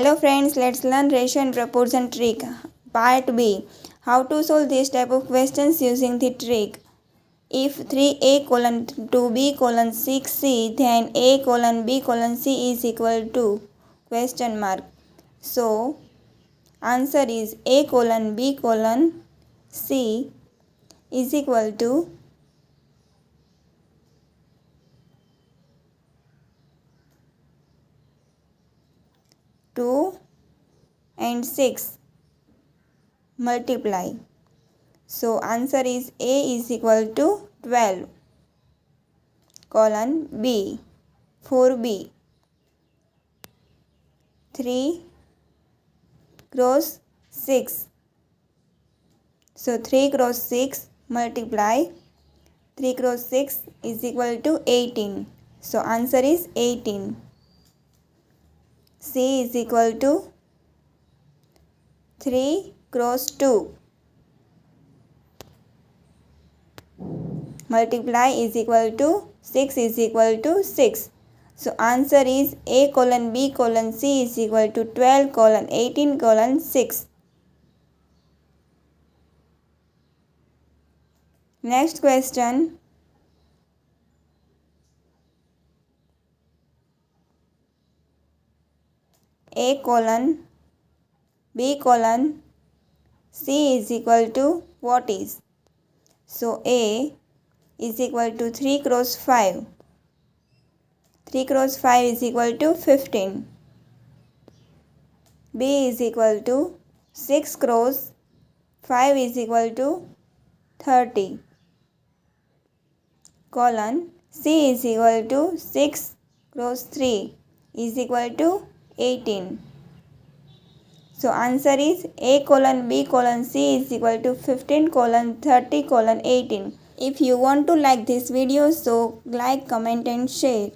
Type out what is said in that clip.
Hello friends, let's learn ratio and proportion trick. Part B. How to solve this type of questions using the trick. If 3a colon 2b colon 6c, then a colon b colon c is equal to question mark. So, answer is a colon b colon c is equal to 2 and 6 multiply. So answer is A is equal to 12 colon B 4B 3 cross 6. So 3 cross 6 multiply 3 cross 6 is equal to 18. So answer is 18. C is equal to 3 cross 2 multiply is equal to 6 is equal to 6. So answer is A colon B colon C is equal to 12 colon 18 colon 6. Next question. A colon B colon C is equal to what is? So A is equal to 3 cross 5. 3 cross 5 is equal to 15. B is equal to 6 cross 5 is equal to 30. Colon C is equal to 6 cross 3 is equal to 18. So answer is A colon B colon C is equal to 15 colon 30 colon 18. If you want to like this video, so like, comment and share.